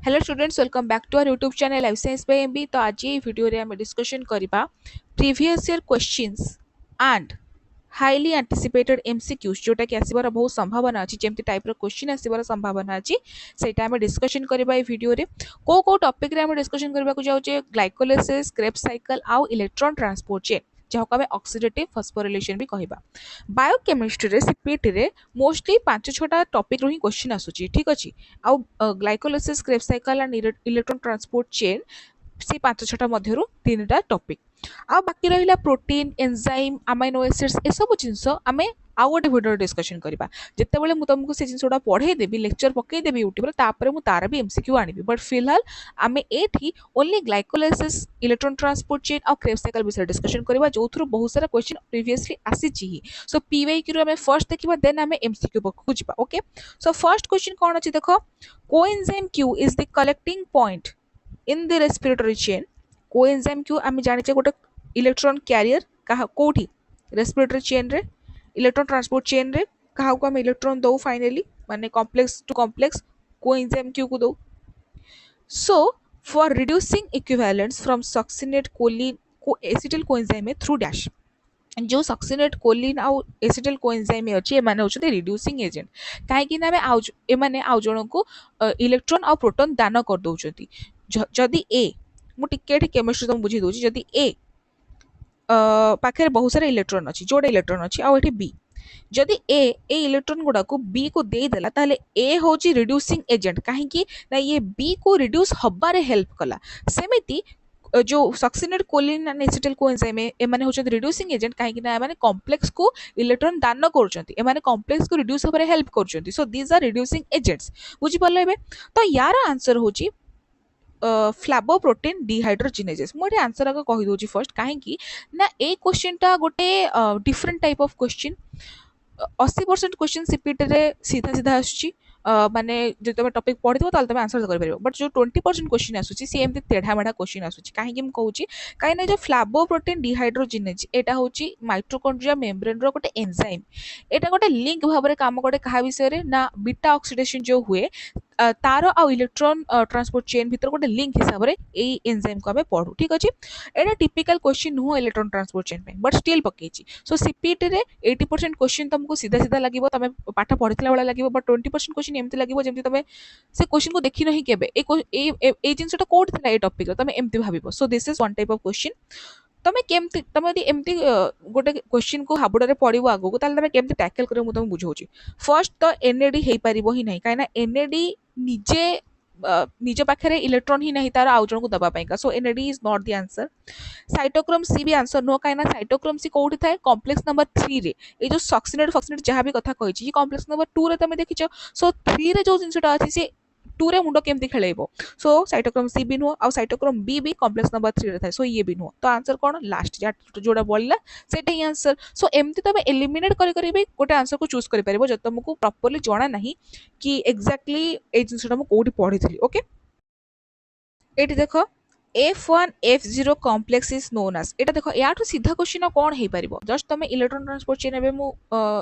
Hello students, welcome back to our YouTube channel life science by MB. तो आज ये video रे हम डिस्कशन करबा previous year questions and highly anticipated MCQs जोटा कि आसीबार बहुत संभावना अछि, जेमती टाइप रो क्वेश्चन आसीबार संभावना अछि सेटा हम डिस्कशन करबा ए वीडियो रे। को टॉपिक रे हम डिस्कशन करबा को जाउ जे ग्लाइकोलाइसिस, क्रेब्स साइकिल आउ इलेक्ट्रॉन ट्रांसपोर्ट चेन, जहाँ को आम ऑक्सीडेटिव फॉस्फोरिलेशन भी कहबा। बायोकेमिस्ट्री रे सीपीटी रे मोस्टली 5-6टा टॉपिक रो ही क्वेश्चन आसुची, ठीक अछि। आउ glycolysis, Krebs cycle and electron transport chain से 5-6टा मध्यरु 3टा टॉपिक। आ बाकी रहिला प्रोटीन, एंजाइम, अमाइनो एसिड्स ए सब जिंस आमे आउ गोटे वीडियो डिस्कशन करबा। जेतेबेले मु तुमको से जिंसोडा पढे देबी, लेक्चर पकई देबी यूट्यूब रे, तापरे मु तार भी एमसीक्यू आनिबी। बट फिलहाल आमे एठी only glycolysis, electron transport chain और क्रेब्स साइकिल विषय डिस्कशन करबा, जो थ्रू बहुत सारा क्वेश्चन प्रीवियसली आसीची ही। सो पीवाईक्यू रे आमे फर्स्ट देखिबा, देन आमे एमसीक्यू पकु जिबा। ओके, सो फर्स्ट क्वेश्चन कोन अछि देखो, coenzyme Q is the collecting point in the respiratory chain. Coenzyme Q आमे जानिचे गोटे इलेक्ट्रॉन कैरियर कहा कोठी रेस्पिरेटरी चेन रे, इलेक्ट्रॉन ट्रांसपोर्ट चेन रे कहा को हम इलेक्ट्रॉन दो फाइनली, माने complex two complex coenzyme Q को दो। So for reducing equivalents from succinate choline को एसिटिल कोएंजाइम थ्रू डैश, जो सक्सिनेट कोलिन आउ एसिटिल कोएंजाइम अछि एमाने होछते रिड्यूसिंग एजेंट। काहे कि ना बे एमाने आउ जण को इलेक्ट्रॉन आउ प्रोटॉन दान कर दउचंती। जदि ए मु टिके केमिस्ट्री तुम बुझी दोची, जदि ए पाखे बहुत सारा इलेक्ट्रॉन अच्छी, जोड़े इलेक्ट्रॉन अच्छी आउ एठी बी, जदि ए इलेक्ट्रॉन गुड़ा को बी को दे देला, ताले ए होची रिड्यूसिंग एजेंट। काहे कि ना ये बी को रिड्यूस हबारे हेल्प कला। सेमिति जो succinate Colin and acetyl coenzyme A माने होचंती रिड्यूसिंग एजेंट, काहे कि ना माने कॉम्प्लेक्स को इलेक्ट्रॉन दान करचंती, ए माने कॉम्प्लेक्स को रिड्यूस हबारे हेल्प करचंती। So these are reducing agents. बुझी पल्ले बे? तो यार आंसर होची फ्लावोप्रोटीन डिहाइड्रोजिनेजेस। मुझे आंसर आगे कही दूची फर्स्ट, कहीं ना ए क्वेश्चन टा गोटे different type of question. 80% question CPT रे सीधा सीधा आसुची, माने जो तुम टॉपिक पढ़ी ताल तुम आंसर कर पारिबो। बट जो 20% क्वेश्चन आसुची सी एमती तेढ़ा मेढ़ा क्वेश्चन आसुची। काहे कि हम कहूची, काहे ना जो फ्लावोप्रोटीन डिहाइड्रोजिनेज एटा होची माइटोकॉन्ड्रिया मेम्ब्रेन रो गोटे एंजाइम। एटा गोटे लिंक भाव में काम करे कहा विषय रे ना, बीटा ऑक्सीडेशन जो हुए तार आ इलेक्ट्रॉन ट्रांसपोर्ट चेन भीतर गोटे लिंक हिसाब से एई एंजाइम को आमे पढ़ू, ठीक अछि। एटा टिपिकल क्वेश्चन नुह इलेक्ट्रॉन ट्रांसपोर्ट चेन पे, बट स्टिल पकेची। सो सीपीटी रे 80% क्वेश्चन तुमको सीधा सीधा लागिवो, तमे पाठ पढ़ितला वाला लागिवो। बट 20% क्वेश्चन एमती लागिवो जेमती तमे से क्वेश्चन को देखि नहीं केबे ए जिंसटा कोड थिला ए टॉपिक रो, तमे एमती भाबिबो। So this is one type of question. तमे केमती तमे यदि एमती गोटे क्वेश्चन को हाबुडा पढ़ो आगो, ताले तमे केमती टैकल करिवो मु तुमको बुझौची। फर्स्ट तो एनएडी हेई परिबो ही नहीं, काहे ना एनएडी निजे निज पाखे इलेक्ट्रॉन ही नहीं तार आउ जन को दबा पाइका। So NAD is not the answer. Cytochrome C भी आंसर नुह, काहे ना साइटोक्रोम सी कोठी थाए कॉम्प्लेक्स नंबर 3 रे। ए जो सक्सिनेट फक्सिनेट जहां भी कथा कहिछि, ये कॉम्प्लेक्स नंबर 2 रे तमे देखिछो। सो 3 रे जो जिंसटा अछि से 2 रे मुंडो केमती खेलेइबो। सो साइटोक्रोम सी भी नुह, आ साइटोक्रोम बी भी कॉम्प्लेक्स नंबर 3 रे थाए। सो ये भी नुह। तो आंसर कोन लास्ट जोड़ा बोलला सेटा ही आंसर। सो एमती तमे एलिमिनेट करि करि भी गोटे आंसर को चूज करि परिबो, जब तुमको प्रॉपर्ली जाना नहीं कि एक्जेक्टली ए जिंसटा मु कोठी पढिथिली। ओके, एटी देखो F1 F0 complex is known as. एटा देखो याठू सीधा क्वेश्चन कौन हे परिबो, जस्ट तमे इलेक्ट्रॉन ट्रांसपोर्ट चेन एबे मु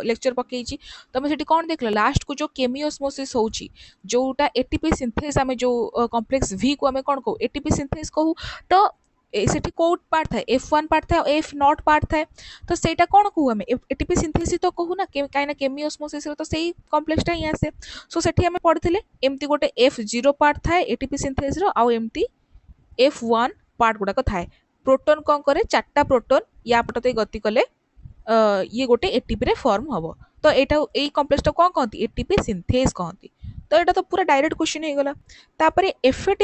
लेक्चर पकेइची, तमे सेठी कोन देखलो लास्ट को जो केमियोस्मोसिस होची, जोटा एटीपी सिंथेस आमे जो कॉम्प्लेक्स V को आमे कोन कहू एटीपी सिंथेस कहू। तो सेठी कोड पार्ट थाए F1 पार्ट थाए F0 पार्ट थाए। तो सेटा कोन कहू आमे एटीपी सिंथेस तो कहू ना, काइना केमियोस्मोसिस रो तो सेही कॉम्प्लेक्स टा ही आसे। सो सेठी आमे पढ़िथिले एमती गोटे F0 पार्ट थाए एटीपी सिंथेस रो, आ एमती F1 पार्ट गुड़ाक थाए। प्रोटोन कौन करे, 4टा प्रोटोन या पटते गति कले ये गोटे एटीपी रे फॉर्म हबो। तो एटा ए कॉम्प्लेक्स टा कौन कहती, एटीपी सिंथेस कहती। तो एटा तो पूरा डायरेक्ट क्वेश्चन हे गला। तापरे FAT+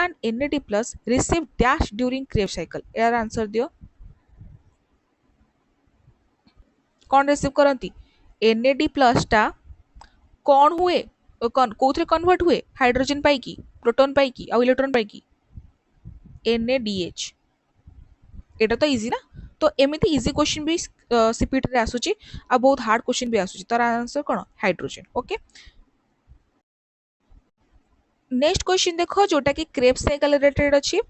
and NAD+ receive dash during Krebs cycle. यार आंसर दियो, कौन रिसीव करंती NAD+ टा कौन हुए, कोथरे कन्वर्ट हुए हाइड्रोजन पाई की, प्रोटोन पाई की, आ इलेक्ट्रॉन पाई की NADH। एटा तो इजी ना। तो एमिति इजी क्वेश्चन भी सीपीटी रे आसुची, आ बहुत हार्ड क्वेश्चन भी आसुची। तार आंसर कोन हाइड्रोजन। ओके, नेक्स्ट क्वेश्चन देखो जोटा कि क्रेब्स साइकिल रिलेटेड अछि।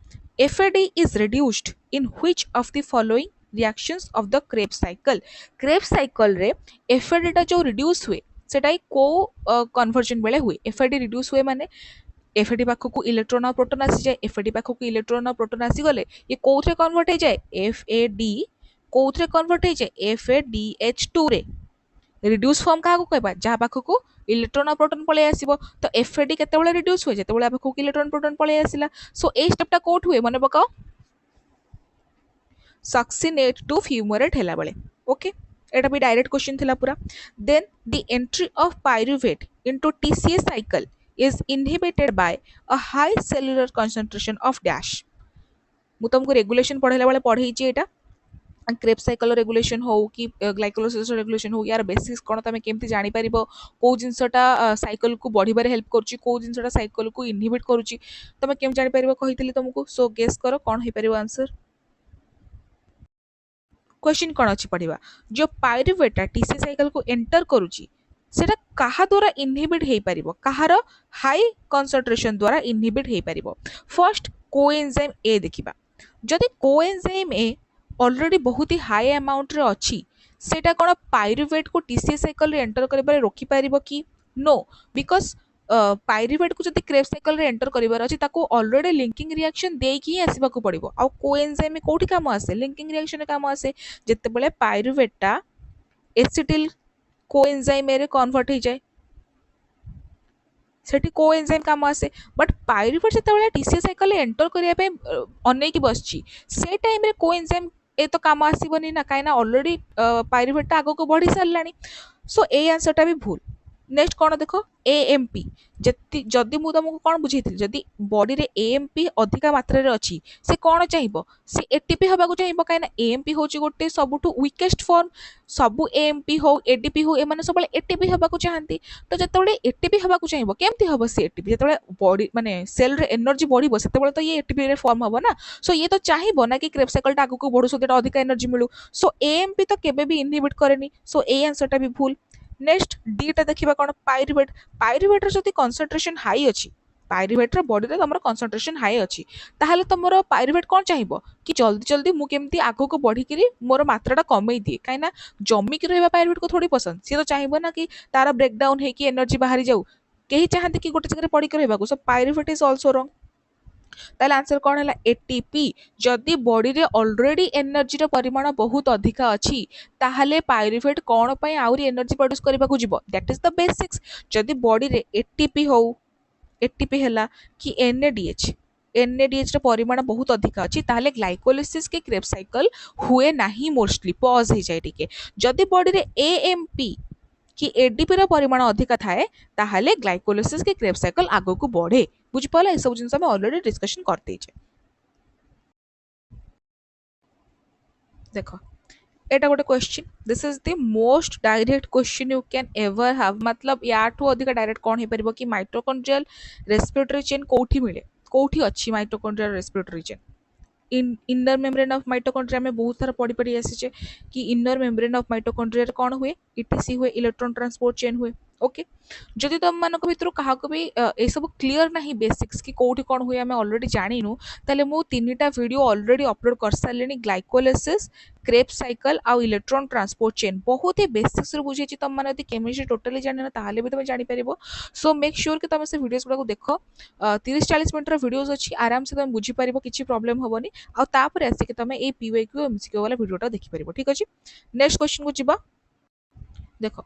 FAD is reduced in which of the following reactions of the Krebs cycle. Krebs cycle रे FAD टा जो रिड्यूस हुए सेटा को कन्वर्जन बेले हुए। FAD रिड्यूस हुए माने एफएडी पाखक को इलेक्ट्रॉन और प्रोटॉन आसी जाए एफएडी पाखक को इलेक्ट्रॉन और प्रोटॉन आसी गले ये कोथरे कन्वर्ट हो जाए एफएडी कोथरे कन्वर्ट हो जाए एफएडीएच2 रे रिड्यूस फॉर्म क्या कहबा जहाँ पाखक इलेक्ट्रॉन और प्रोटॉन पळे आसीबो तो एफएडी केतेबेले रिड्यूस होय जेतेबेले पाखक इलेक्ट्रॉन प्रोटॉन पळे आसीला सो ए स्टेपटा कोट हुए मन पकाओ सक्सिनेट टू फ्यूमरेट हैला बेले ओके एटा भी डायरेक्ट क्वेश्चन थिला पूरा then the entry of pyruvate into TCA cycle is inhibited by a high cellular concentration of dash मु तुमको रेगुलेशन पढ़ेला बेले पढ़ेई एटा क्रेब्स साइकिल रेगुलेशन हो कि ग्लाइकोलाइसिस रेगुलेशन हो यार बेसिक्स कोन तमे केमति जानि परिबो को जिंसटा साइकिल को बढ़िबारे हेल्प करछि को जिंसटा साइकिल को इनहिबिट करछि तमे केम जानि परिबो कहितली तुमको सो गेस करो कोन हे परिबो आंसर क्वेश्चन कौन अच्छी पढ़ा जो पायरुवेटा टीसी साइकिल को एंटर करुच्ची सेटा कहा द्वारा इनहिबिट हो पार कहार हाई कंसंट्रेशन द्वारा इनहिबिट हो पार फर्स्ट कोएंजाइम ए देखिबा जदि कोएंजाइम ए ऑलरेडी बहुत ही हाई अमाउंट रे अच्छी सेटा कौन पायरुवेट को टीसी साइकिल रे एंटर करिबारे रोकी पारिबो कि नो बिकॉज पायरुवेट को जदि क्रेब्स साइकिल रे एंटर करिबार अछि ताको ऑलरेडी लिंकिंग रिएक्शन देकी ही आसीबा को पड़िबो आ कोएंजाइम में कोठी काम आसे लिंकिंग रिएक्शन काम आसे जेतेबेले पायरुवेटटा एसिटिल कोएंजाइम रे कन्वर्ट हो जाए सेठी कोएंजाइम काम आसे बट पायरुवेट जेतेबेले टीसी साइकिल रे एंटर करिया पे अनेक बसछि से टाइम रे कोएंजाइम ए तो काम आसीबनी ना काइना ऑलरेडी पायरुवेटटा आगो को बढ़ी सारलानी सो ए आंसरटा भी भूल नेक्स्ट कौन देख एएमपी जदि मु तुमको कौन बुझे जदि बॉडी रे एएमपी अधिका मात्रा रे अच्छी से कौन चाहिए से एटीपी हवा चाहिए कहीं एएमपी हूँ गोटे सबुठु वीकेस्ट फॉर्म सबू एएमपी हो एडीपी हो एमाने सब एटीपी हवा चाहती तो जिते एटीपी हवा चाहिए केमती हम से एटीपी जो बॉडी माने सेल रे एनर्जी बढ़ो से तो ये एटीपी रे फॉर्म हम ना सो ये तो चाहिए ना कि क्रेब्स साइकिल आगू को बढ़ू सो अधिक एनर्जी मिलू सो एएमपी तो केबे भी इनहिबिट करेनी सो ए आंसरटा भी भूल नेक्स्ट डीटा देखिबा कोन पायरुवेट पायरुवेट रे जति कंसंट्रेशन हाई अछि पायरुवेट रे बॉडी रे तमरो कंसंट्रेशन हाई अछि ताहाले तमरो पायरुवेट कोन चाहिबो कि जल्दी जल्दी मु केमती आगो को बढ़ी करी मोर मात्राटा कमई दिए काइना जम्मी कि रहबा पायरुवेट को थोड़ी पसंद सी तो चाहिबो ना कि तारा ब्रेक डाउन हे कि एनर्जी बाहरी जाऊ केही चाहते कि गोटे जगह पड़ी कर रहबा को सो पायरुवेट इज आल्सो रॉन्ग ताले आंसर कौन है एटीपी जदि बॉडी रे ऑलरेडी एनर्जी रो परिमाण बहुत अधिका अछि ताहाले पायरुवेट कौन पई आउरी एनर्जी प्रोड्यूस करबा को जिवो दैट इज द बेसिक्स जदि बॉडी रे एटीपी हो एटीपी हैला कि एनएडीएच एनएडीएच रो परिमाण बहुत अधिका अछि ताहाले ग्लाइकोलाइसिस के क्रेब्स साइकिल हुए नाही मोस्टली पॉज हो जाए टिके जदि बॉडी रे एएमपी कि एडीपी रो परिमाण अधिका थाए ताहाले ग्लाइकोलाइसिस के क्रेब्स साइकिल आगो को बढ़े बुझिपाला ए सब जिनस हम ऑलरेडी डिस्कशन करते छे देखो एटा गोटे question this is the most direct question you can ever have मतलब याठू अधिक डायरेक्ट कौन हो परिबो कि माइटोकॉन्ड्रियल रेस्पिरेटरी चेन कोठी मिले कोठी अच्छी mitochondrial respiratory chain inner membrane of mitochondria में बहुत सारा पढ़ी पढ़ी आसी कि इनर मेम्ब्रेन ऑफ माइटोकॉन्ड्रिया कौन हुए ईटीसी हुए इलेक्ट्रॉन ट्रांसपोर्ट चेन हुए ओके जदि तुम मान भर क्या भी ये सब क्लीयर ना बेसिक्स कि कौटी कौन हुए आम ऑलरेडी जानिनु ताले मु तीनटा वीडियो ऑलरेडी अपलोड कर सारे ग्लाइकोलाइसिस क्रेब्स साइकिल आउ इलेक्ट्रॉन ट्रांसपोर्ट चेन बहुत ही बेसिक्स बुझे तुम मैंने केमिस्ट्री टोटली जान ना ताले भी तुम जापर सो मेक श्योर कि तुम से वीडियोस गुड़ा देख 30-40 मिनट वीडियोस अच्छी आराम से तुम बुझीपार किसी प्रॉब्लम हेनी आउे आसिक तुम ये पीवाईक्यू एमसीक्यू वाला वीडियोटा देखिपार ठीक अच्छे नेक्स्ट क्वेश्चन को जीवा देखो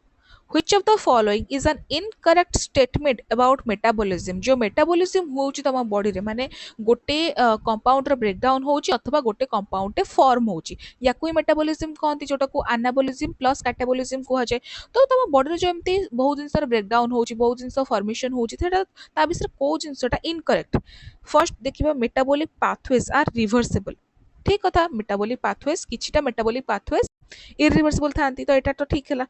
which of the following is an incorrect statement about metabolism जो मेटाबोलिज्म होउची तमा बॉडी रे माने गोटे कंपाउंड रो ब्रेकडाउन होउची अथवा गोटे कंपाउंड टे फॉर्म होउची याकू मेटाबोलिज्म कहंती जोटा को एनाबोलिज्म प्लस कैटाबोलिज्म को जाए तो तमा बॉडी रे जो एमती बहुत जिंस ब्रेकडाउन होउची बहुत जिंस फॉर्मेशन होउची थेटा ता बिसर को जिंसटा इनकरेक्ट फर्स्ट देखिबा मेटाबॉलिक पाथवेज आर रिवर्सिबल ठीक कथा मेटाबॉलिक पाथवेज किछिटा मेटाबॉलिक पाथवेज इरिवर्सिबल थांती तो एटा तो ठीक हैला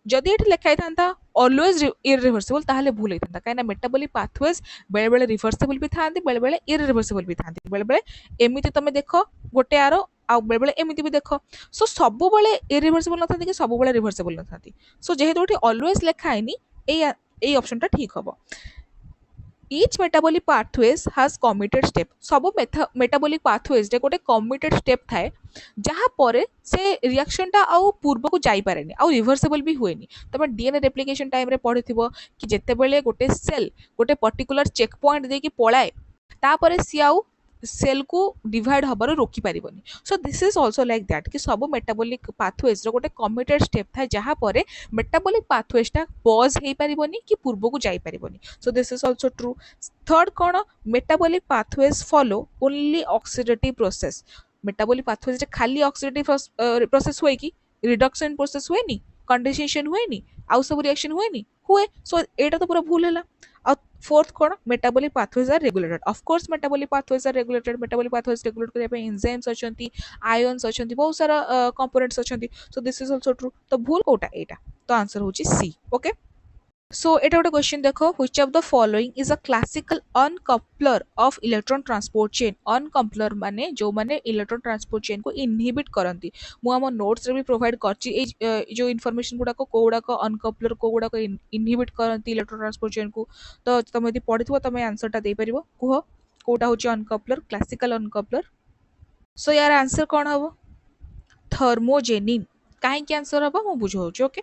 जदि ये लिखाई था ऑलवेज इरिवर्सिबल ताहले भूल होता कहीं मेटाबॉलिक पाथवेज बेले बेले रिवर्सिबल भी था बेले बेले इरिवर्सिबल भी था बेले बेले एमती तुम देख गोटे आरो आ बेले बेले एमती भी देख सो सब बेले इरिवर्सिबल न था कि सब बेले रिवर्सिबल न था सो जेहेतु ऑलवेज लिखाएनी ए ऑप्शन टा ठीक हम each metabolic pathways has committed step सब metabolic pathways रे गोटे committed step थाए जहाँ परे से रिएक्शन टा आउ पूर्व को जाई पारेनी आउ रिवर्सेबल भी हुएनी तमे डीएनए रेप्लिकेशन टाइम रे पढ़िथिबो कि जेते बेले गोटे सेल गोटे पर्टिकुलर चेक पॉइंट दे कि पळाए तापरे सी आउ सेल को डिवाइड हबार रोकी पारिबनी so this is also like that कि सब मेटाबॉलिक पाथवेज रो गोटे कमिटेड स्टेप थाए जहाँ परे मेटाबॉलिक पाथवेज टा पॉज हेई पारिबनी कि पूर्व को जाई पारिबनी so this is also true third कौन metabolic pathways follow only oxidative process metabolic pathways रे खाली ऑक्सीडेटिव प्रोसेस हुए कि रिडक्शन प्रोसेस हुए नी कंडेंसेशन हुए नी आउ सब रिएक्शन हुए नी हुए सो एटा तो पूरा भूल है और फोर्थ कौन metabolic pathways are regulated of course metabolic pathways are regulated metabolic pathways regulate करने पे एंजाइम्स अछंती आयन्स अछंती बहुत सारा कंपोनेंट्स अछंती so this is also true तो भूल कोटा एटा तो आंसर होची सी ओके सो एटा गोटे क्वेश्चन देखो which of the following is a classical uncoupler of electron transport chain uncoupler माने जो माने इलेक्ट्रॉन ट्रांसपोर्ट चेन को इनहिबिट करंती मु हम नोट्स रे भी प्रोवाइड करची ए जो इन्फॉर्मेशन गुडा को कोडा को अनकपलर को गुडा को इनहिबिट करंती इलेक्ट्रॉन ट्रांसपोर्ट चेन को तो तुम यदि पढ़िथिबो तुम आंसर टा दे परिबो कुह कोटा होची अनकपलर क्लासिकल अनकपलर सो यार आंसर कोन हबो थर्मोजेनिन काहे की आंसर हबो मु बुझाउची ओके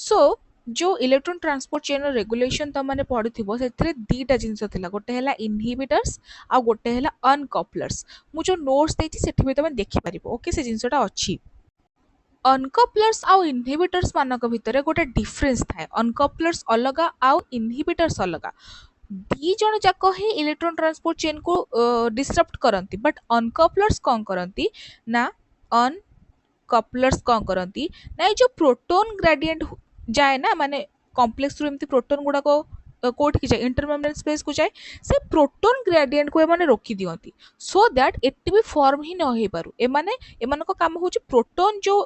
सो जो इलेक्ट्रॉन ट्रांसपोर्ट चेन रेगुलेशन तुम मैंने पढ़िथिबो सेथिरे दीटा जिंस थिला गोटे हैला इनहिबिटर्स आ गोटे हैला अनकपलर्स मु जो नोट्स देछि सेठी भी तुम देखि परिबो ओके से जिंसटा अछि अनकपलर्स आ इनहिबिटर्स मानक भितरे गोटे डिफरेंस थाए अनकपलर्स अलगा आ इनहिबिटर्स अलगा दी जण जाक ही इलेक्ट्रॉन ट्रांसपोर्ट चेन को डिसरप्ट करंती बट अनकपलर्स कौन करंती ना अन कपलर्स कौन करती ना जो प्रोटोन ग्रेडिएंट जाए ना माने कॉम्प्लेक्स रु एमती प्रोटोन गुडा को कोट की जाए इंटरमेम्ब्रेन स्पेस को जाए से प्रोटोन ग्रेडिएंट को एमाने रोकी दियंती सो दैट एटी भी फॉर्म ही न होई पारु एमाने एमान को काम होची प्रोटोन जो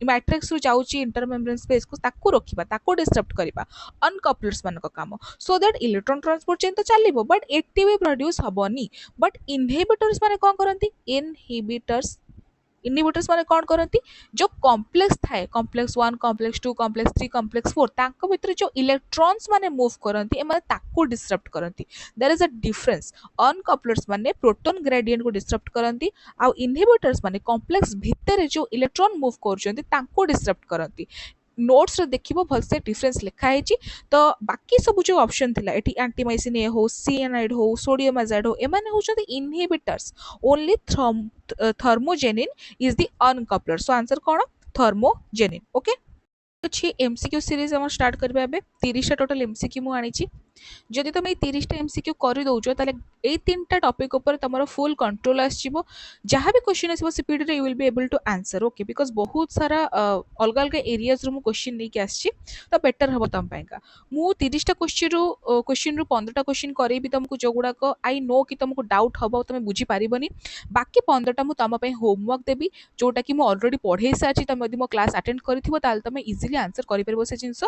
मैट्रिक्स रु जाउची इंटरमेम्ब्रेन स्पेस को ताको रोकिबा ताको डिस्टर्ब करबा अनकपलर्स मान को काम so that electron transport chain तो चलिबो बट एटी भी प्रोड्यूस हबनी बट इनहिबिटर्स माने कोन करंती इनहिबिटर्स इनहिबिटर्स माने कौन करती जो कॉम्प्लेक्स थाए कॉम्प्लेक्स 1 कॉम्प्लेक्स 2 कॉम्प्लेक्स 3 कॉम्प्लेक्स 4 तांको भितर जो इलेक्ट्रॉन्स माने मूव करती ए माने ताको डिसरप्ट करती देयर इज अ डिफरेंस अनकपलर्स माने प्रोटॉन ग्रेडिएंट को डिसरप्ट करती आ इनहिबिटर्स माने कॉम्प्लेक्स भितर जो इलेक्ट्रॉन मूव करछंती तांको डिसरप्ट करती नोट्स रे देखिबो भलसे डिफरेंस लिखा है तो बाकी सब जो ऑप्शन थिला एटी एंटीमाइसिन ए हो सिएनाइड हो सोडियम एजाइड हो एमाने होचंती inhibitors only thermogenin is the uncoupler so answer कोन थर्मोजेनिन ओके अच्छी एमसीक्यू सीरीज हम स्टार्ट करबे एबे 30 टा टोटल एमसीक्यू मु आनी छी जदि तुम 30 टा एमसीक्यू कर दउछो ताले ए तीनटा टॉपिक ऊपर तमरो फुल कंट्रोल आसीबो जहां भी क्वेश्चन आसीबो सीपीटी रे you will be able to answer okay because बहुत सारा अलग अलग एरियाज रो मु क्वेश्चन नै के आछि तो बेटर हबो तम पाएगा मु 30 टा क्वेश्चन रो 15 टा क्वेश्चन करेबी तुमको जोगुडा को आई नो कि तुमको डाउट हबो तुम बुझी पारिबनी बाकी 15 टा मु तम पय होमवर्क देबी जोटा कि मु ऑलरेडी पढै साची तुम यदि मो क्लास अटेंड करिथिबो ताल तुम इजीली आंसर करि परबो से जिंस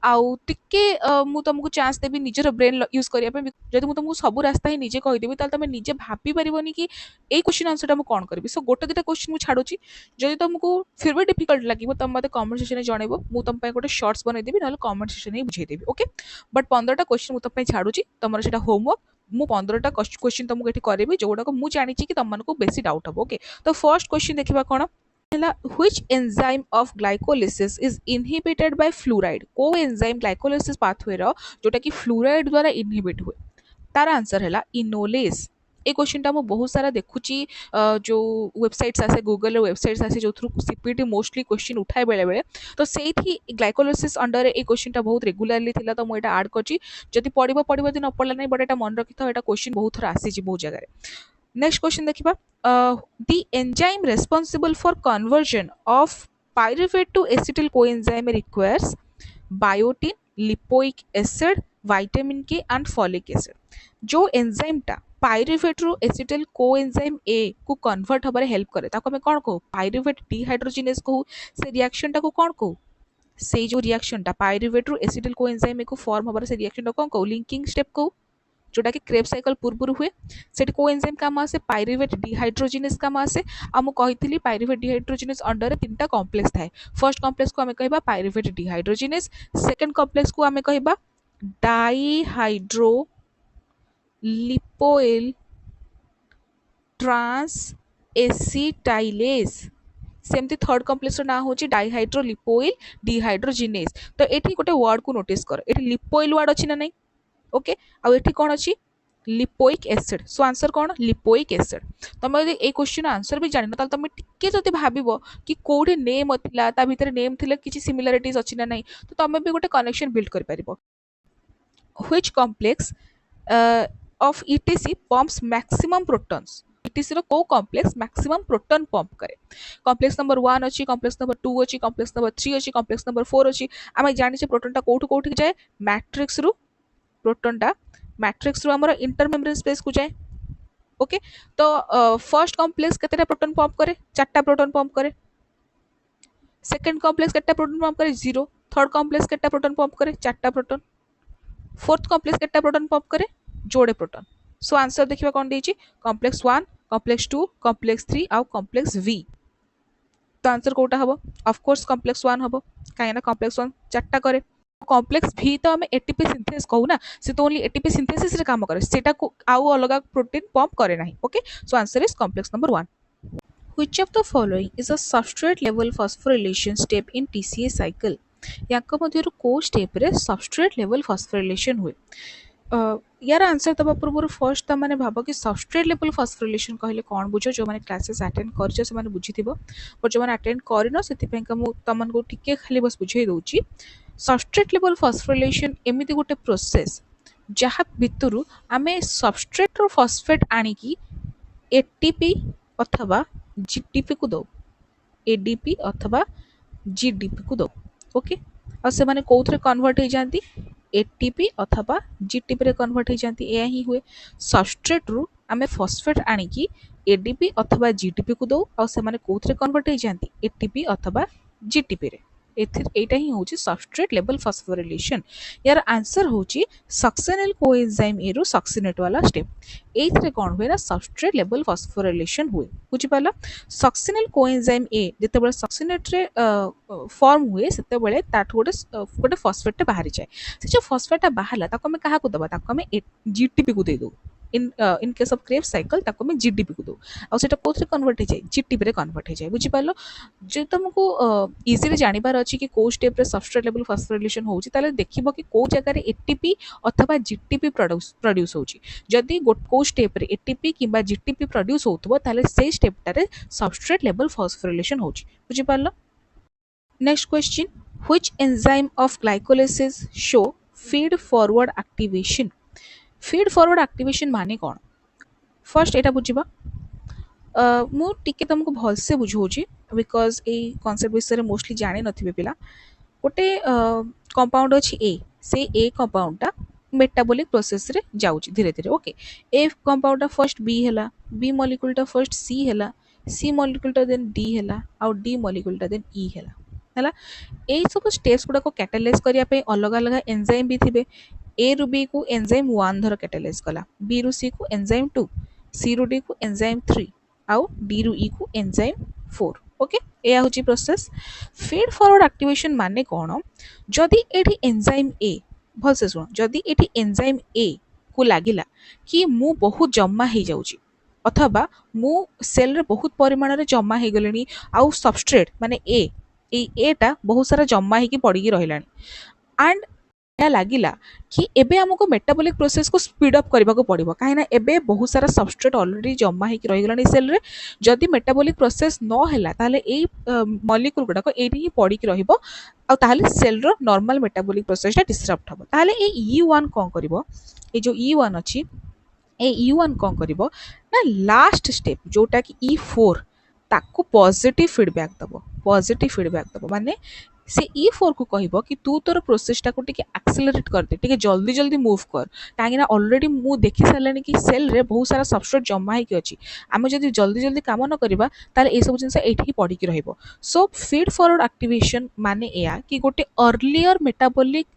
आउ टिके मु तुमको चांस देबी निजर ब्रेन यूज करिया पे जदि मु तुमको सब रास्ता ही निजे कहि देबी ताल तुम निजे भाबी परिबनी कि ए क्वेश्चन आंसर टा मु कोन करबी सो गोटे दुटा क्वेश्चन मु छाडुची जदि तुमको फिर भी डिफिकल्ट लागिबो तम मते कमेंट सेक्शन में जणेबो मु तुम पय गोटे शॉर्ट्स बनै देबी नले कमेंट सेक्शन में बुझाई देबी ओके बट 15 टा क्वेश्चन मु तुम पय छाडुची तमरो सेटा होमवर्क मु 15 टा क्वेश्चन तुमको एठी करेबी जोडा को मु जानि छी कि तम मानको बेसी डाउट हबो ओके तो फर्स्ट क्वेश्चन देखिबा कोन which enzyme of glycolysis is inhibited by fluoride को enzyme glycolysis pathway रो जोटा कि फ्लोराइड द्वारा इनहिबिट हुए तार आंसर हैला इनोलेस ए क्वेश्चन टा मु बहुत सारा देखुची जो वेबसाइट्स आसे गूगल वेबसाइट्स आसे जो थ्रू सीपीटी मोस्टली क्वेश्चन उठाए बेले बेले तो सेठी ग्लाइकोलाइसिस अंडर ए क्वेश्चन टा बहुत रेगुलरली थिला तो मु एटा ऐड करची जदि पढिबो दिन न पडला नै बट एटा मन रखि तो एटा क्वेश्चन बहुत थरा आसी जी बहुत जगह रे नेक्स्ट क्वेश्चन देखिबा the enzyme responsible for conversion of pyruvate to acetyl coenzyme requires biotin lipoic acid vitamin K and folic acid जो एंजाइम टा पाइरुवेट रु एसिटाइल कोएंजाइम ए को कन्वर्ट हबारे हेल्प करे ताको हमें कोन कहू पाइरुवेट डिहाइड्रोजिनेज कहू से रिएक्शन टा को कोन कहू से जो रिएक्शन टा पाइरुवेट रु एसिटाइल कोएंजाइम ए को फॉर्म हबारे से रिएक्शन टा कोन कहू लिंकिंग स्टेप कहू जोटा कि क्रेब साइकिल पूर्व हुए सेठी कोएंजाइम काम आसे पाइरुवेट डिहाइड्रोजिनेज काम आसे आमु कहितली पाइरुवेट डिहाइड्रोजिनेज अंडर तीनटा कॉम्प्लेक्स थाए फर्स्ट कॉम्प्लेक्स को हमें कहबा पाइरुवेट डिहाइड्रोजिनेज सेकंड कॉम्प्लेक्स को हमें कहबा डाइहाइड्रो लिपोइल ट्रांस एसिटाइलेज। सेमती थर्ड कम्प्लेक्स ना हूँ डाइहाइड्रो लिपोइल डिहाइड्रोजिनेज। तो ये गोटे वर्ड को नोटिस कर, ये लिपोइल वर्ड अच्छी ना नहीं, ओके। आउ एठी कौन अच्छी लिपोइक एसिड। सो आंसर कौन लिपोइक एसिड। तुम यदि ए क्वेश्चन आंसर भी जान तुम टिके जब भाव कि कौटे नेम थिला ता भितर नेम थिले किछि सिमिलरिटीज अच्छी ना नहीं, तो तुम भी गोटे कनेक्शन बिल्ड कर परिबो। Which complex of ETC pumps maximum protons. ETC रो को कॉम्प्लेक्स मैक्सिमम प्रोटॉन पंप करे। कॉम्प्लेक्स नंबर 1 अच्छी, कॉम्प्लेक्स नंबर 2 अच्छी, कॉम्प्लेक्स नंबर 3 अच्छी, कॉम्प्लेक्स नंबर 4 अच्छी। आम जानी प्रोटॉनटा कोठु कोठि जाए मैट्रिक्स रु, प्रोटॉनटा मैट्रिक्स रु हमर इंटर मेम्ब्रेन स्पेस को जाए, ओके। तो फर्स्ट कॉम्प्लेक्स केतेटा प्रोटॉन पंप करे, चारटा प्रोटॉन पंप करे। सेकंड कॉम्प्लेक्स केतेटा प्रोटॉन पंप करे, 0। थर्ड कॉम्प्लेक्स केतेटा प्रोटॉन पंप करे, चारटा प्रोटॉन। फोर्थ कॉम्प्लेक्स केतेटा प्रोटॉन पंप करे, जोड़े प्रोटॉन। सो आंसर देखिबा कोन देछि कॉम्प्लेक्स 1, कॉम्प्लेक्स 2, कॉम्प्लेक्स 3 आउ कॉम्प्लेक्स V। तो आंसर कोटा हबो ऑफ कोर्स कॉम्प्लेक्स 1 हबो, काहे ना कॉम्प्लेक्स 1 चारटा करे। कॉम्प्लेक्स V तो हमें एटीपी सिंथेसिस कहू ना, से तो ओनली एटीपी सिंथेसिस रे काम करे, सेटा को आउ अलग प्रोटीन पंप करे नाही, okay. So answer is complex number 1। Which of the following is a substrate level phosphorylation step in TCA cycle? याक मध्यरु को स्टेप रे सबस्ट्रेट लेवल फॉस्फोरिलेशन हुए। यार आंसर दबा पूर्व फर्स्ट त माने भाबो कि सबस्ट्रेट लेवल फॉस्फोरिलेशन कहले कोन बुझो, जो माने क्लासेस अटेंड करछ से माने बुझिथिबो, पर जो माने अटेंड करिनो सेति पे का मु तमन को टिके खाली बस बुझेई दोउची। सबस्ट्रेट लेवल फॉस्फोरिलेशन एमिति गोटे प्रोसेस जहा भितरु आमे सबस्ट्रेट रो फॉस्फेट आनी की एटीपी अथवा जीटीपी को दो, एडीपी अथवा जीडीपी को दो, ओके। और से माने कोथरे कन्वर्ट हो जाती एटीपी अथवा जीटीपी रे कन्वर्ट हो जाती, एया ही हुए। सबस्ट्रेट रु आमे फॉस्फेट आनी की एडीपी अथवा जीटीपी को दो, और से माने कोथरे कन्वर्ट हो जाती एटीपी अथवा जीटीपी रे। एटा ही होची सबस्ट्रेट लेवल फॉस्फोरिलेशन। यार आंसर होची सक्सेनिल कोएंजाइम ए रु सक्सिनेट वाला स्टेप। एथरे कोन हुए ना सबस्ट्रेट लेवल फॉस्फोरिलेशन हुए, बुझि पाला। सक्सिनिल कोएंजाइम ए जेतेबेले सक्सिनेट रे फॉर्म हुए सेतेबेले ताठ गोटे फॉस्फेट बाहरी जाए। से जो फॉस्फेट बाहरला ताको हमें कहा को दबा, ताको हमें जीटीपी को दे दो। In case of crave cycle ताको हमें जीडीपी को दो, और सेटा कोथरे कन्वर्ट हो जाए जीटीपी रे कन्वर्ट हो जाए, बुझि पालो। जे तुमको इजीली जानिबार अछि कि को स्टेप रे सबस्ट्रेट लेवल फॉस्फोरिलेशन होउची, ताले देखिबो कि को जगह रे एटीपी अथवा जीटीपी प्रोड्यूस होउची। जदि को स्टेप रे एटीपी किबा जीटीपी प्रोड्यूस होतबो ताले से स्टेप टारे सबस्ट्रेट लेवल फॉस्फोरिलेशन होउची, बुझि पालो। Next question, which enzyme of glycolysis show feed forward activation. Feed forward activation माने कोन, फर्स्ट एटा बुझिबा। मु टिके तुमको भलसे बुझाऊँ बिकज ए कॉन्सेप्ट विषय मोस्टली जानी नथिबे पिला। गोटे कंपाउंड अच्छी ए, से ए कंपाउंडटा मेटाबॉलिक प्रोसेस रे जाउची धीरे धीरे, ओके। ए कंपाउंडटा फर्स्ट बी हैला, बी मॉलिक्यूलटा फर्स्ट सी हैला, सी मॉलिक्यूलटा देन डी हैला, आउ डी मॉलिक्यूलटा देन ई हैला हैला। ए सब स्टेप्स गुडा को कैटालाइज करिया पे अलग अलग एंजाइम भी थिबे। ए रु बी को एंजाइम 1 धर कैटालाइज कला, बी रु सी को एंजाइम 2, सी रु डी को एंजाइम 3, आउ डी रु ई को एंजाइम 4, ओके। एया होची प्रोसेस। फीड फॉरवर्ड एक्टिवेशन माने कोन, जदि एठी एंजाइम ए भल से सुन, जदि एठी एंजाइम ए को लागिला कि मु बहुत जम्मा हे जाउची अथवा मु सेल रे बहुत परिमाण रे जम्मा हे गलेनी, आउ सबस्ट्रेट माने एटा बहुत सारा जम्मा हे की पड़ी की रहिलानी, एंड लगिला कि एबे हमको मेटाबॉलिक प्रोसेस को स्पीड अप करबा को पड़िबो, काहे ना एबे बहुत सारा सबस्ट्रेट ऑलरेडी जम्मा हे कि रहि गलानी सेल रे। जदि मेटाबॉलिक प्रोसेस न हैला ताले ए मॉलिक्यूल गुडा को एठी ही पड़ी की रहिबो, आ ताले cell row normal metabolic प्रोसेसटा disrupt हबो। ताले ए E1 कोन करिवो, ए जो E1 अछि ए E1 कोन करिवो ना लास्ट स्टेप जोटा कि E4 ताको पॉजिटिव फीडबैक दबो, पॉजिटिव फीडबैक दबो माने से E4 को कहबो कि तू तोर प्रोसेसटा को टिके एक्सेलरेट कर दे, टिके जल्दी जल्दी मूव कर, काहे ना ऑलरेडी मु देखि सारलानी कि सेल रे बहुत सारा सबस्ट्रेट जमा हे कि अछि। आमे जदि जल्दी जल्दी काम न करिबा ताले ए सब जिंस एठी पड़ी कि रहइबो। सो फीड फॉरवर्ड एक्टिवेशन माने एया कि गोटे अर्लियर मेटाबॉलिक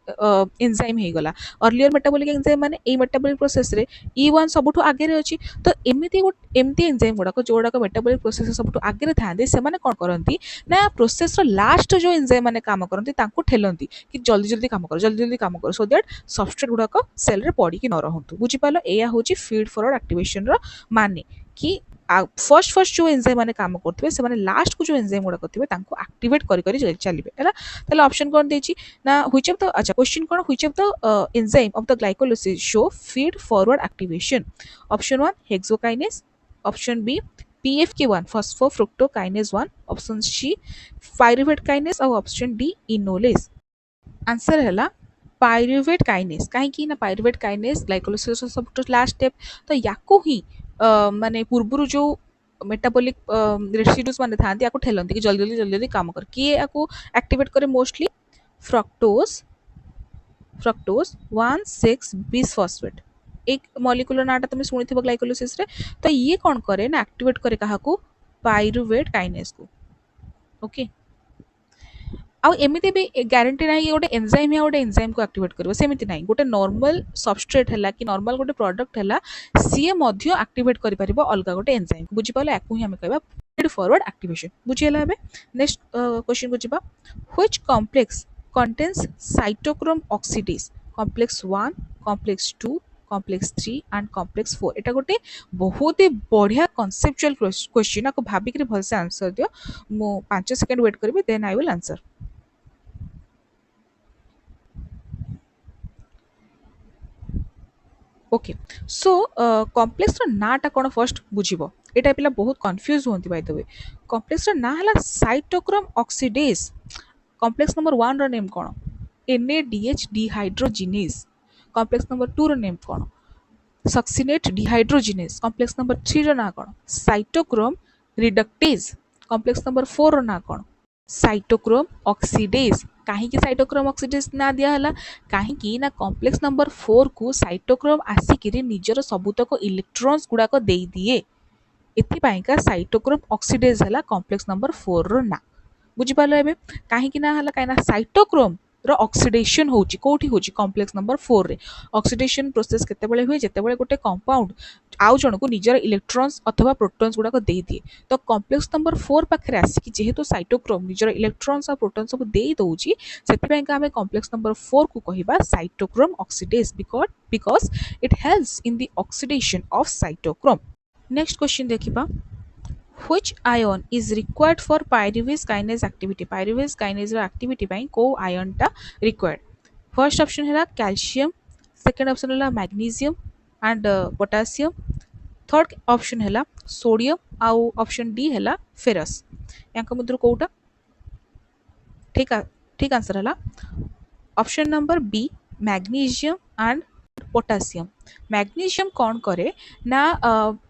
एंजाइम हे गला। अर्लियर मेटाबॉलिक एंजाइम माने ए मेटाबॉलिक प्रोसेस रे E1 सबठु आगे रे अछि, तो एमती एंजाइम गुडा को जोडा को मेटाबॉलिक प्रोसेस सबठु आगे रे थांदे, से माने कोन करंती ना प्रोसेस रो लास्ट जो एंजाइम माने काम करती ठेलती कि जल्दी जल्दी काम कर जल्दी जल्दी काम कर सो दैट सबस्ट्रेट गुड़ाक सेल रे पड़ी कि न रहतु बुझिपाल या हूँ फीड फॉरवर्ड एक्टिवेशन माने कि फर्स्ट फर्स्ट जो एंजाइम माने काम करते हैं लास्ट को जो एंजाइम गुड़ाक थे एक्टिवेट करी चलिए है ऑप्शन कौन देछि ना व्हिच ऑफ द अच्छा क्वेश्चन कौन which of the enzyme of the glycolysis show feed forward activation option 1 hexokinase option B PFK1 phosphofructokinase 1 option C pyruvate kinase और ऑप्शन डी इनोलेस आंसर है पाइरुवेट काइनेस कहीं ना pyruvate kinase glycolysis सब last step तो याकू ही माने पूर्व जो मेटाबॉलिक रेसिड्यूज माने थांती याकू ठेलंती कि जल्दी जल्दी जल्दी जल्दी काम कर किए याकू एक्टिवेट करे मोस्टली फ्रक्टोज फ्रक्टोज 1,6 बिसफॉस्फेट एक मॉलिक्यूलर नाटा तुम शुणी ग्लाइकोलाइसिस रे तो ये कौन करे ना एक्टिवेट करे कहा पाइरुवेट काइनेस को ओके आउ एमती भी ग्यारंटी ना गोटे एंजाइम है गोटे एंजाइम को एक्टिवेट करिवो सेमिति नाही गोटे नॉर्मल सबस्ट्रेट है कि नॉर्मल गोटे प्रोडक्ट है सी मध्य एक्टिवेट करि परिबो अलगा गोटे एंजाइम को बुझी पाले याकू ही हम कहबा फीड फॉरवर्ड एक्टिवेशन बुझियला एबे नेक्स्ट क्वेश्चन को जिबा which complex contains cytochrome oxidase complex 1 complex 2 complex 3 and complex 4 एटा गोटे बहुत ही बढ़िया कॉन्सेप्चुअल क्वेश्चन आपको भाबिक भलसे आंसर दियो मु 5 सेकंड वेट करबी then I will answer okay so complex नाटा कौन फर्स्ट बुझिबो एटा पिला बहुत कंफ्यूज होंती बाय द वे कॉम्प्लेक्स ना हला साइटोक्रोम ऑक्सीडेज कॉम्प्लेक्स नंबर 1 रो नेम कौन NADH डिहाइड्रोजिनेज कॉम्प्लेक्स नंबर 2 रो नेम कौन सक्सिनेट डिहाइड्रोजिनेज कॉम्प्लेक्स नंबर 3 रो ना कौन साइटोक्रोम रिडक्टेज कॉम्प्लेक्स नंबर 4 रो ना कौन साइटोक्रोम ऑक्सीडेज कहीं साइटोक्रोम ऑक्सीडेज ना दिया हला कहीं ना कॉम्प्लेक्स नंबर 4 को साइटोक्रोम आसिक निजर सबुतक इलेक्ट्रॉन्स गुड़ाक दे दिए एथिपाइका साइटोक्रोम ऑक्सीडेज है कॉम्प्लेक्स नंबर 4 रो ना बुझिपाल एबे कहीं ना हला कहीं साइटोक्रोम रो ऑक्सीडेशन होची कोठी होची कॉम्प्लेक्स नंबर 4 रे ऑक्सीडेशन प्रोसेस केतेबेले हुए जेतेबेले गोटे कंपाउंड आउ जन को निजर इलेक्ट्रॉन्स अथवा प्रोटॉन्स गुड़ाक दे दिए तो कॉम्प्लेक्स नंबर 4 पाखे आसिक जेहेतु साइटोक्रोम निजर इलेक्ट्रॉन्स और प्रोटॉन सब दे दउची सेतिपाइका हमें कॉम्प्लेक्स नंबर 4 को कहिबा cytochrome oxidase because it helps in the oxidation of cytochrome next question देखिबा which ion is required for pyruvase kinase activity pyruvase kinase activity ପାଇଁ को ion टा required first option है calcium second option है magnesium and potassium third option है sodium आउ option D है ferrous यांका मध्य कोटा ठीक आंसर है option number B magnesium and potassium magnesium कौन करे ना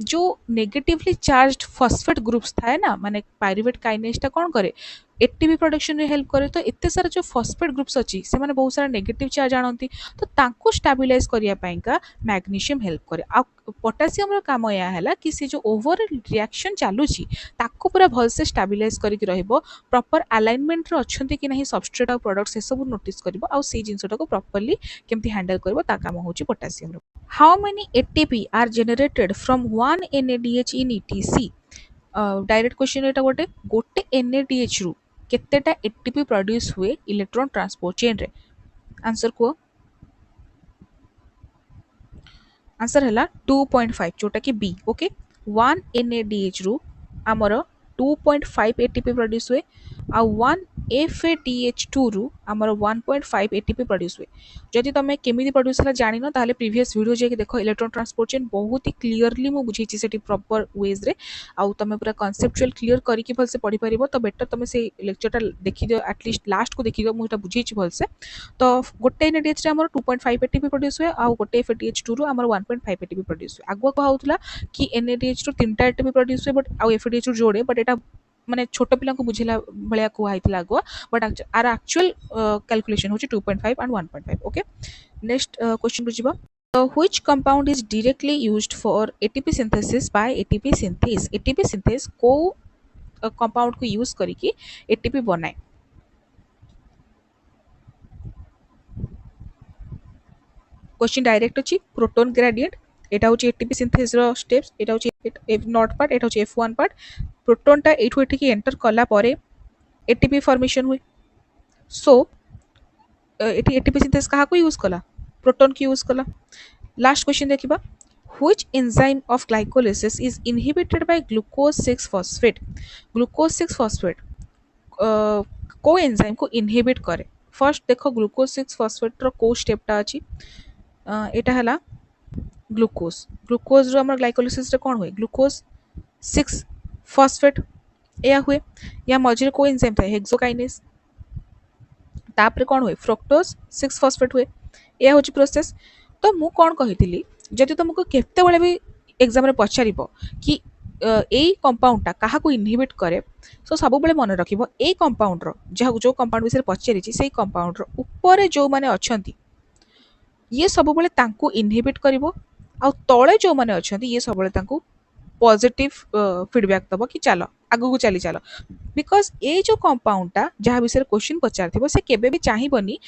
जो नेगेटिवली चार्ज्ड फॉस्फेट ग्रुप्स थाए ना माने पाइरुवेट काइनेज टा कौन करे एटीपी प्रोडक्शन रे हेल्प करे तो एते सारा जो फॉस्फेट ग्रुप्स अछि से माने बहुत सारा नेगेटिव चार्ज आनती तो तांको स्टेबलाइज करिया पाइका मैग्नीशियम हेल्प करे आ पोटासियम रो काम या हैला कि से जो ओवर रिएक्शन चालू छी ताको पूरा भल से स्टेबलाइज करिक रहइबो प्रॉपर अलाइनमेंट रो अछंती कि नहीं सबस्ट्रेट और प्रोडक्ट से सब नोटिस करबो आ से जिंसटा को प्रॉपर्ली केमती हैंडल करबो ता काम होची पोटासियम रो how many ATP are generated from 1 NADH in ETC direct question एटा गोटे गोटे NADH रु केतेटा एटीपी प्रोड्यूस हुए इलेक्ट्रॉन ट्रांसपोर्ट चेन रे आंसर को आंसर है 2.5 जोटा कि बी ओके 1 NADH रु आमर 2.5 एटीपी प्रोड्यूस हुए आ 1 FADH2 रु आमर 1.5 एटीपी प्रोड्यूस हुए जदि तुम केमी प्रोड्यूस है जान ना ताले प्रीवियस वीडियो जाके देख इलेक्ट्रॉन ट्रांसपोर्ट चेन बहुत ही क्लीयरली मु बुझेछि सेठी प्रॉपर वेज रे आउ तुम पूरा कॉन्सेप्चुअल क्लियर करके भलसे पढ़ी पारिबो तो बेटर तुम से लेक्चरटा देखि दियो एटलीस्ट लास्ट को देखि दियो मुटा बुझेछि भलसे तो गोटे NADH रे हमर 2.5 एटीपी प्रोड्यूस हुए आ गोटे FADH2 रु हमर 1.5 एटीपी प्रोड्यूस हुए आगुआ कहा होतला कि NADH रो 3टा एटीपी प्रोड्यूस हुए बट आ FADH रो जोड़े बट एटा माने छोट पिला को बुझिला भलिया को आइतला आगुआ बट आर एक्चुअल कैलकुलेशन होची 2.5 एंड 1.5 ओके नेक्स्ट क्वेश्चन बुझिबा which compound is directly used for ATP synthesis by ATP synthase ATP synthase को कंपाउंड को यूज करिकी ATP बनाए क्वेश्चन डायरेक्ट अछि प्रोटॉन ग्रेडिएंट एटा होची एटीपी सिंथेसिस रो स्टेप्स एटा होची F not part एटा होची F1 पार्ट प्रोटॉन टा एठो एठी एंटर कला परे एटीपी फॉर्मेशन हुए सो एटी एटीपी सिंथेसिस क्या यूज कला, प्रोटॉन की यूज कला। लास्ट क्वेश्चन देखिबा, which enzyme of glycolysis is inhibited by glucose 6 phosphate। glucose 6 phosphate को एंजाइम को इनहिबिट करे। फर्स्ट देखो ग्लूकोज 6 फॉस्फेट रो को स्टेपटा अछि, एटा हला ग्लूकोज। ग्लूकोज रो हमर ग्लाइकोलिसिस रे कोन होय, ग्लूकोज 6 फॉस्फेट या हुए, या मझिरे को एंजाइम था हेक्सोकाइनेज, तापर कोन होय फ्रक्टोज 6 फॉस्फेट हुए, या होची प्रोसेस। तो मु कोन कहितली, जदि तुमको केते बेले भी एग्जाम रे पचारिबो कि एई कंपाउंडटा काहा को इनहिबिट करे, सो सब बेले मन रखिबो एई कंपाउंड रो जो कंपाउंड विषय पचारिछि सेई कंपाउंड रो ऊपर जो माने अछंती ये सब बेले तांको इनहिबिट करिवो, आ तळे जो माने अछंती ये सब बेले तांको पॉजिटिव फीडबैक दबो कि चलो आगु को चली चलो। बिकॉज ए जो कंपाउंडटा जहाँ विषय क्वेश्चन पचार से केबे भी चाहिबनी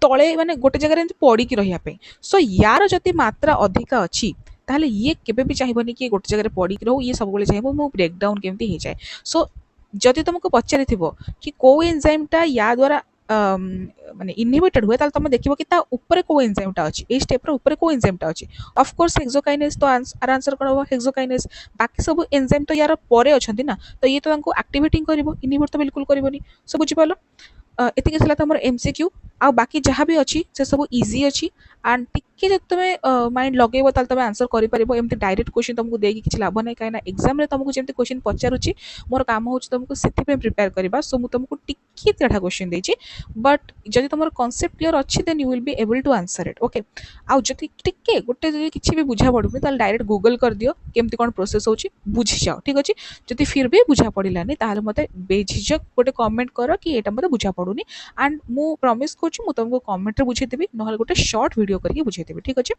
तले माने गोटे जगह एमती पड़ी की रहिया पे। सो यार जति मात्रा अधिका अच्छी ताहले ये केबे भी चाहिबनी कि गोटे जगह पड़ी की रहू, ये सब बेले चाहिबो मो ब्रेकडाउन केमती हो जाए। सो जदि तुमको पचारिथिबो कि को एंजाइमटा या द्वारा माने इनहिबिटेड हुए, ताल तुम देखिबो कि ता ऊपर को एंजाइमटा अछि, ए स्टेप रो ऊपर को एंजाइमटा अछि। ऑफ कोर्स हेक्सोकाइनेज तो आंसर करा हेक्सोकाइनेज, बाकी सब एंजाइम तो यार परे अछंती ना, तो ये तो तांको एक्टिवेटिंग करबो, इनहिबिट तो बिल्कुल करबोनी। सो बुझि पालो, एतिके थिला तमर एमसीक्यू। आ बाकी जहाँ भी अच्छी से सब इजी अच्छी, एंड टिके जब तुम माइंड लगेबो ताल तुम आंसर करि परिबो। एमती डायरेक्ट क्वेश्चन तुमको देकी किछि लाभ नै, काहे ना एग्जाम रे तुमको जेमती क्वेश्चन पचारुछि मोर काम होछि तुमको सेति पे प्रिपेयर करबा। सो मु तुमको टिके तेढा क्वेश्चन देछि, बट जदि तुमर कांसेप्ट क्लियर अच्छी then you will be able to answer it. Okay, आ जदि टिके गोटे जदि किछि भी बुझा पड़ुनी ताल डायरेक्ट गूगल कर दियो केमती कोन प्रोसेस होछि, बुझि जाओ। ठीक अछि, जदि फिर भी बुझा पड़िलानी ताहले मते बेझिझक गोटे कमेंट करो कि एटा मते बुझा पड़ुनी, एंड मु प्रॉमिस करछु मु तुमको कमेंट रे बुझे देबी, नहले गोटे शॉर्ट वीडियो करके बुझे देबी। ठीक अछि,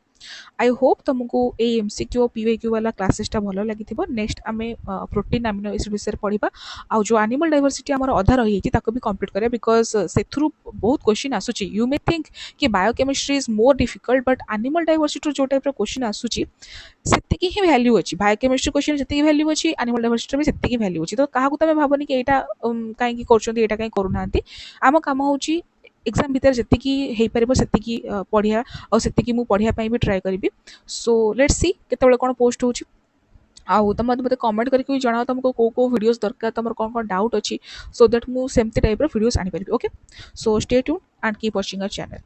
आई होप तुमको ए एमसीक्यू और पीवाईक्यू वाला क्लासेसटा भलो लागिथिबो। नेक्स्ट आमे प्रोटीन अमीनो एसिड विषय पढ़िबा, आ जो एनिमल डाइवर्सिटी हमर अधा रहि हिची ताको भी कंप्लीट करिया, बिकॉज सेथुरु बहुत क्वेश्चन आसुची। यू मे थिंक कि biochemistry is more difficult, but animal diversity जो टाइप रो क्वेश्चन आसुची सेतिकी ही वैल्यू अछि। बायोकेमिस्ट्री क्वेश्चन सेतिकी वैल्यू अछि, एनिमल डाइवर्सिटी भी सेतिकी वैल्यू अछि। तो काहाकू तमे भाबनी कि एटा काहे कि करछोंती, एटा काहे करूनांती। आम काम होची एग्जाम भितर जेतिकी हेई परिबो सेतिकी पढ़िया, और सेतिकी मु पढ़िया पई भी ट्राई करिबी। सो लेट्स सी केतेबेले कोन पोस्ट होची, आउ तुम मते कमेंट करके भी जणाओ तुमको को वीडियोस दरकार, तुमर कोन डाउट अछि, सो दैट मु सेमती टाइप रो वीडियोस आनी परिबी। Okay, so stay tune and keep watching our channel.